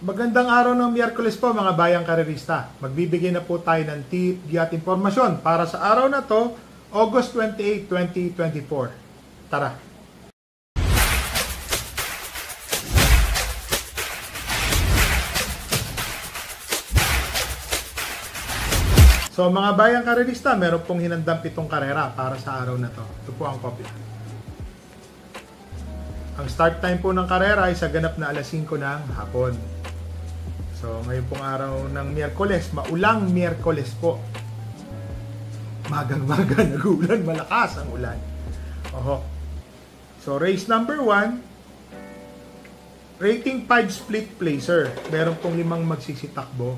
Magandang araw ng Miyerkules po mga bayang karerista. Magbibigay na po tayo ng tip, at impormasyon para sa araw na to, August 28, 2024. Tara! So mga bayang karerista, meron pong hinandang 7 karera para sa araw na to. Ito po ang kopya. Ang start time po ng karera ay sa ganap na alas 5 ng hapon. So, ngayon pong araw ng Miyerkules, maulang Miyerkules po. Magang-maga, nag-uulan, malakas ang ulan. Oho. So, race number 1, rating 5 split placer. Meron pong 5 magsisitakbo.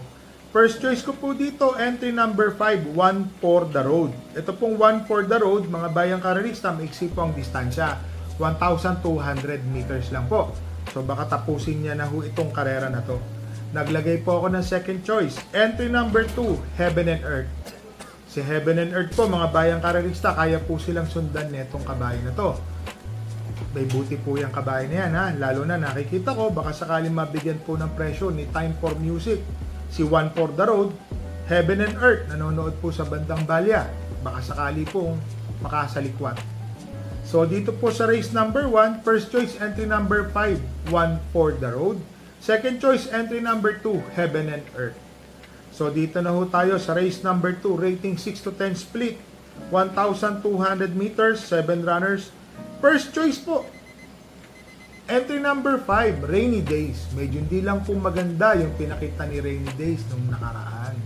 First choice ko po dito, entry number 5, 1 for the road. Ito pong 1 for the road, mga bayang karerista, maiksi po ang distansya. 1,200 meters lang po. So, baka tapusin niya na ho itong karera na to. Naglagay po ako ng second choice. Entry number 2, Heaven and Earth. Si Heaven and Earth po, mga bayang karerista, kaya po silang sundan netong kabayo na to. May buti po yung kabayo na yan, ha? Lalo na nakikita ko, baka sakaling mabigyan po ng presyo ni Time for Music. Si One for the Road, Heaven and Earth, nanonood po sa bandang Balya. Baka sakali pong makasalikwat. So, dito po sa race number 1, first choice, entry number 5, One for the Road. Second choice, entry number 2, Heaven and Earth. So, dito na ho tayo sa race number 2, rating 6 to 10 split, 1,200 meters, 7 runners. First choice po, entry number 5, Rainy Days. Medyo hindi lang po maganda yung pinakita ni Rainy Days nung nakaraan.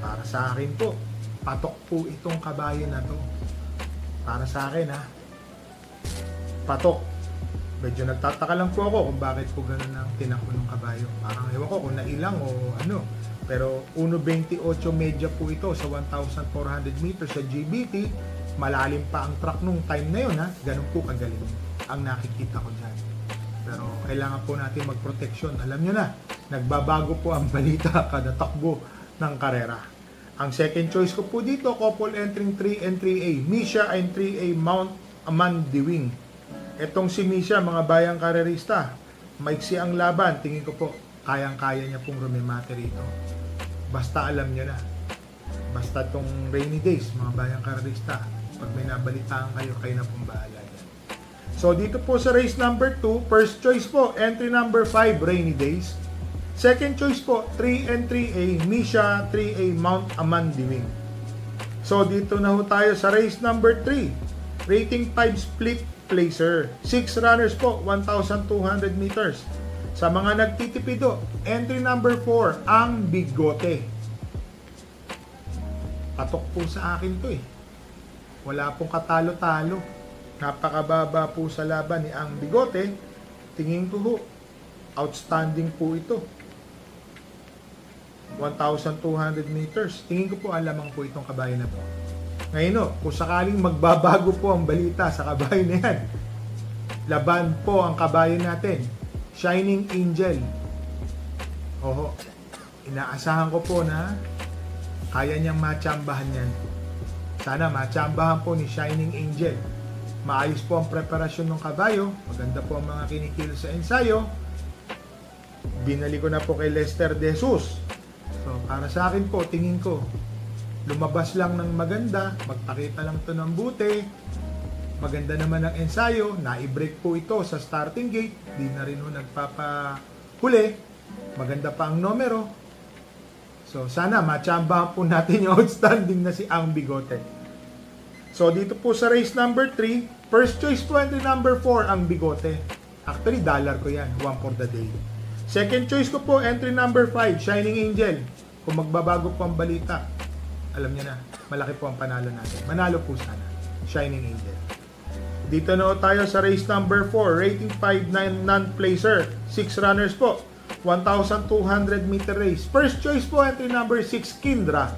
Para sa akin po, patok po itong kabayo na to. Para sa akin, ha? Patok. Medyo nagtataka lang po ako kung bakit po ganun ang tinakbo ng kabayo. Parang ewan ko kung nailang o ano. Pero 1.28 medya po ito sa 1,400 meters sa GBT. Malalim pa ang track nung time na yun, ha? Ganun po kagaling ang nakikita ko dyan. Pero kailangan po natin magproteksyon. Alam nyo na, nagbabago po ang balita kada takbo ng karera. Ang second choice ko po dito, couple entering 3 and 3A. Misha and 3A Mount Amandiwing. Etong si Misha, mga bayang karerista, maiksi ang laban, tingin ko po, kayang-kaya niya pong rumimate rito. Basta alam niya na. Basta tong Rainy Days, mga bayang karerista, pag may nabalitaan kayo, kayo na pong bahala yan. So, dito po sa race number 2, first choice po, entry number 5, Rainy Days. Second choice po, 3 and 3A, Misha 3A Mount Amandiwing. So, dito na ho tayo sa race number 3, rating 5 split placer. 6 runners po, 1,200 meters. Sa mga nagtitipido, entry number 4, ang Bigote. Patok po sa akin to eh. Wala pong katalo-talo. Napakababa po sa laban ni ang Bigote. Tingin ko ho, outstanding po ito. 1,200 meters. Tingin ko po alamang po itong kabayo na po. Ngayon, kung sakaling magbabago po ang balita sa kabayo na yan, laban po ang kabayo natin, Shining Angel. Oho, inaasahan ko po na kaya niyang matsambahan yan. Sana matsambahan po ni Shining Angel. Maayos po ang preparasyon ng kabayo, maganda po ang mga kinikil sa ensayo. Binali ko na po kay Lester De Jesus. So, para sa akin po, tingin ko, lumabas lang ng maganda, magpakita lang to ng buti, maganda naman ang ensayo, nai-break po ito sa starting gate, di na rin ho nagpapahuli, maganda pa ang numero. So sana matsambahan po natin yung outstanding na si Ang Bigote. So dito po sa race number 3, first choice po entry number 4, Ang Bigote. Actually, dollar ko yan, 1 for the day. Second choice ko po entry number 5, Shining Angel. Kung magbabago po ang balita, alam niya na, malaki po ang panalo natin. Manalo po sana, Shining Angel. Dito na tayo sa race number 4, rating 5, 9 non-placer, 6 runners po, 1,200 meter race. First choice po, entry number 6, Kindra.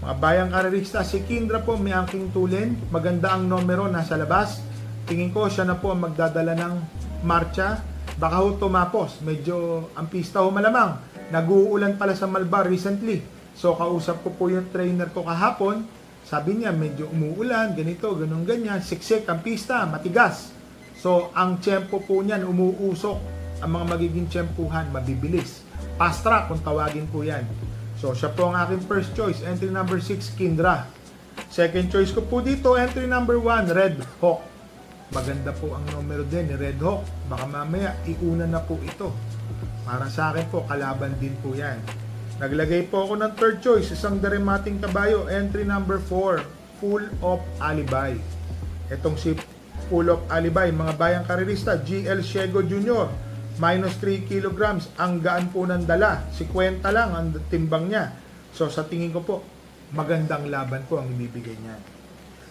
Mga bayang karerista, si Kindra po may angking tulin, maganda ang numero, nasa labas. Tingin ko siya na po ang magdadala ng marcha. Baka ho tumapos, medyo ang pista ho malamang. Nag-uulan pala sa Malbar recently. So, kausap ko po yung trainer ko kahapon. Sabi niya, medyo umuulan, ganito, ganun, ganyan. Siksik ang pista, matigas. So, ang tiyempo po niyan, umuusok ang mga magiging tiyempuhan, mabibilis. Fast track kung tawagin po yan. So, siya po ang aking first choice. Entry number 6, Kindra. Second choice ko po dito, entry number 1, Red Hawk. Maganda po ang numero din ni Red Hawk. Baka mamaya, iuna na po ito. Para sa akin po, kalaban din po yan. Naglagay po ako ng third choice, isang daremating kabayo, entry number 4, Full of Alibay. Itong si Full of Alibay, mga bayang karerista, GL Ciego Jr., minus 3 kilograms. Ang gaan po ng dala, 50 lang ang timbang niya. So sa tingin ko po, magandang laban po ang ibibigay niya.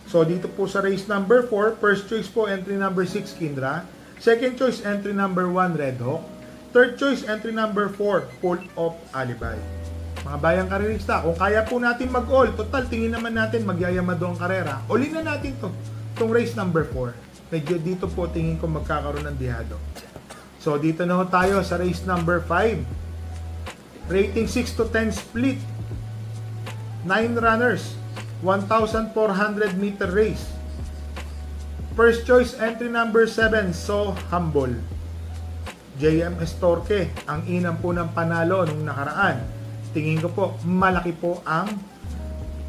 So dito po sa race number 4, first choice po entry number 6, Kindra. Second choice entry number 1, Red Hawk. Third choice entry number 4, Full of Alibay. Mga bayang karerista, kung kaya po natin mag-all, total tingin naman natin magyayamado ang karera, all-in na natin to. Itong race number 4. Medyo dito po tingin ko magkakaroon ng dihado. So dito na ho tayo sa race number 5. Rating 6 to 10 split. 9 runners. 1,400 meter race. First choice entry number 7, So Humble. JM Estorque, ang inang po ng panalo nung nakaraan. Tingin ko po, malaki po ang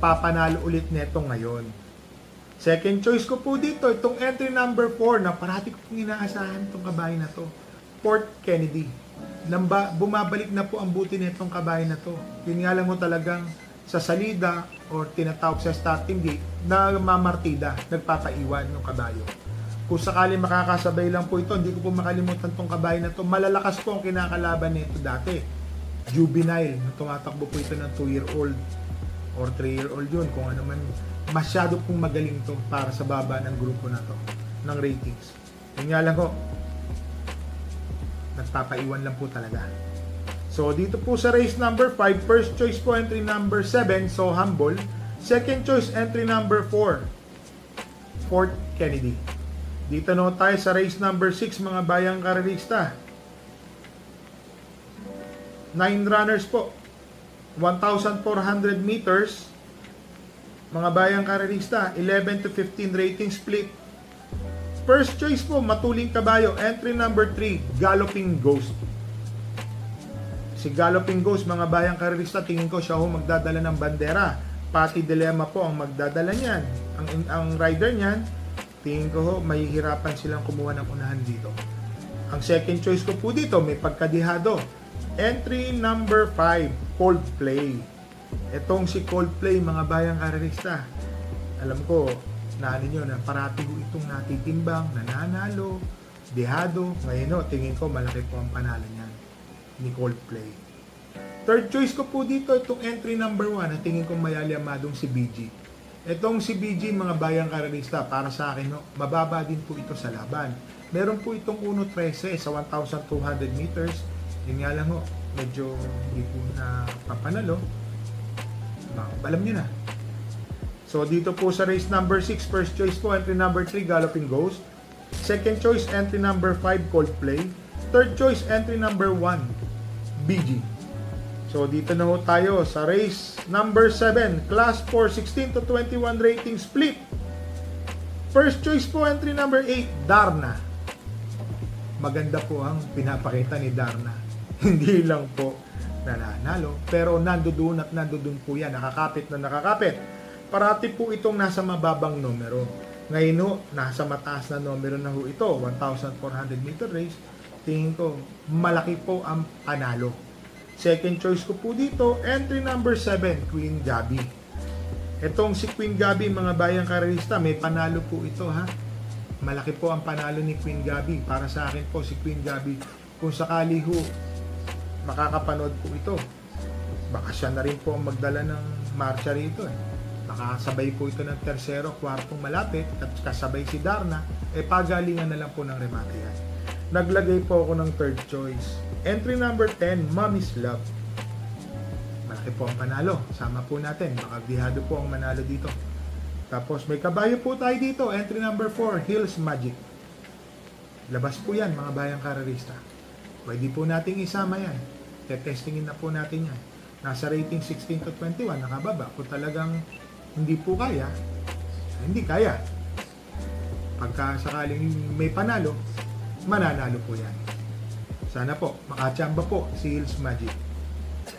papanalo ulit neto ngayon. Second choice ko po dito, itong entry number 4 na parati ko pong inaasahan itong kabayo na to. Port Kennedy. Bumabalik na po ang buti nitong kabayo na to. Yun nga lang mo talagang sa salida or tinatawag sa starting gate na mamartida, nagpapaiwan ng kabayo. Kung sakali makakasabay lang po ito, hindi ko po makalimutan tong kabayo na to. Malalakas po ang kinakalaban nito dati. Juvenile, tumatakbo po ito ng 2-year-old or 3-year-old yun, kung ano man. Masyado pong magaling to para sa baba ng grupo na to, ng ratings. Yun nga lang ho, nagpapaiwan lang po talaga. So dito po sa race number 5, first choice po entry number 7, So Humble. Second choice entry number 4, Fort Kennedy. Dito na tayo sa race number 6, mga bayang karerista. 9 runners po. 1,400 meters. Mga bayang karerista, 11 to 15 rating split. First choice po, matuling kabayo, entry number 3, Galloping Ghost. Si Galloping Ghost, mga bayang karerista, tingin ko siya ho magdadala ng bandera. Pati Dilemma po ang magdadala niyan. Ang rider niyan, tingin ko ho, mahihirapan silang kumuha ng unahan dito. Ang second choice ko po dito, may pagkadihado. Entry number 5, Coldplay. Itong si Coldplay, mga bayang karerista, alam ko, naanin nyo na parati ko itong natitimbang, nananalo, dihado. Ngayon tingin ko malaki po ang panalo niyan ni Coldplay. Third choice ko po dito, itong entry number 1, na tingin ko mayaliamadong si BG. Itong si BG, mga bayang karerista, para sa akin, mababa din po ito sa laban. Meron po itong 1.13 sa 1,200 meters. Yun nga lang ho, medyo hindi po na papanalo. Alam nyo na. So dito po sa race number 6, first choice po, entry number 3, Galloping Ghost. Second choice, entry number 5, Coldplay. Third choice, entry number 1, BG. So dito na ho tayo sa race number 7, Class 4, 16 to 21 rating split. First choice po, entry number 8, Darna. Maganda po ang pinapakita ni Darna. Hindi lang po nananalo, pero nandoon at nandoon po yan, nakakapit na nakakapit. Parati po itong nasa mababang numero. Ngayon ho, nasa mataas na numero na ho ito, 1,400 meter race. Tingin ko, malaki po ang panalo. Second choice ko po dito, entry number 7, Queen Gabi. Itong si Queen Gabi, mga bayang karerista, may panalo po ito ha. Malaki po ang panalo ni Queen Gabi. Para sa akin po, si Queen Gabi, kung sakali ho, makakapanood po ito, baka siya na rin po ang magdala ng marcha rito baka sabay po ito ng tersero, kwartong malapit at kasabay si Darna, pagalingan na lang po ng remate yan. Naglagay po ako ng third choice, entry number 10, Mommy's Love. Malaki po ang panalo, sama po natin, baka dihado po ang manalo dito. Tapos may kabayo po tayo dito, entry number 4, Hills Magic. Labas po yan, mga bayang karerista. Pwede po nating isama yan. Tetestingin na po natin yan. Nasa rating 16 to 21, nakababa. Kung talagang hindi po kaya, hindi kaya. Pagka sakaling may panalo, mananalo po yan. Sana po, makachamba po si Hills Magic.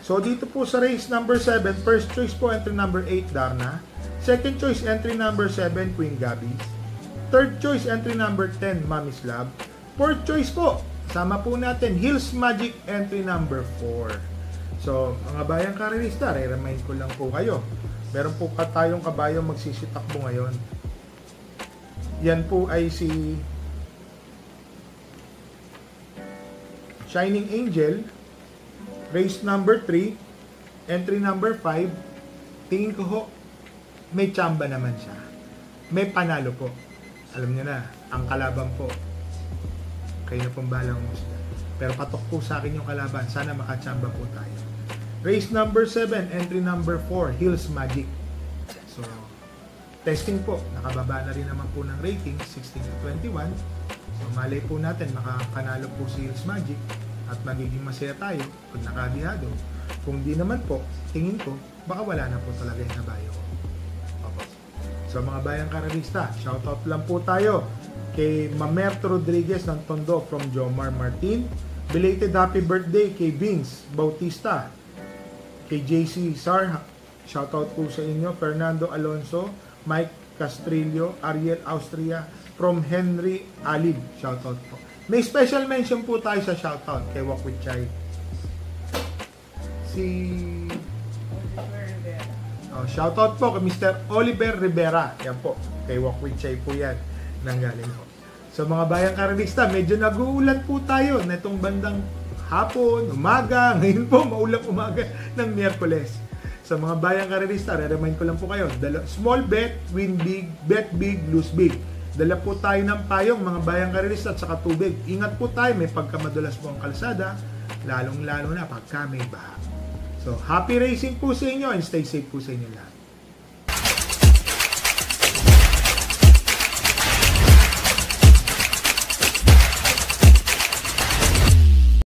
So dito po sa race number 7, first choice po entry number 8, Darna. Second choice entry number 7, Queen Gabi. Third choice entry number 10, Mami's Love. Fourth choice po, sama po natin, Hills Magic entry number 4. So, mga bayang karerista, re-remind ko lang po kayo. Meron po tayong kabayong magsisitakbo ngayon. Yan po ay si Shining Angel, race number 3, entry number 5. Tingin ko ho, may tsamba naman siya. May panalo po. Alam niyo na, ang kalaban po, kayo na pong balang musla. Pero patok po sa akin yung kalaban. Sana makatsamba po tayo. Race number 7, entry number 4, Hills Magic. So, testing po. Nakababa na rin naman po ng rating, 16 to 21. So, malay po natin, makakanalo po si Hills Magic at magiging masaya tayo pag nakabihado. Kung di naman po, tingin ko, baka wala na po talaga yung nabayo ko. Opo. So, mga bayang karerista, shoutout lang po tayo kay Mamerto Rodriguez ng Tondo from Jomar Martin. Belated happy birthday kay Vince Bautista. Kay JC Sar, shoutout po sa inyo. Fernando Alonso, Mike Castrillo, Ariel Austria, from Henry Alib, shoutout po. May special mention po tayo sa shoutout kay Walk with Chai. Shoutout po kay Mr. Oliver Rivera. Yan po, kay Walk with Chai po yan. Nanggaling po. So mga bayang karerista, medyo nag-uulan po tayo na itong bandang hapon, umaga, ngayon po maulang umaga ng Miyerkules. Sa mga bayang karerista, re-remind ko lang po kayo, small bet, win big, bet big, lose big. Dala po tayo ng payong mga bayang karerista at saka tubig. Ingat po tayo, may pagkamadulas po ang kalsada, lalong-lalo na pagka may baha. So happy racing po sa inyo and stay safe po sa inyo lahat.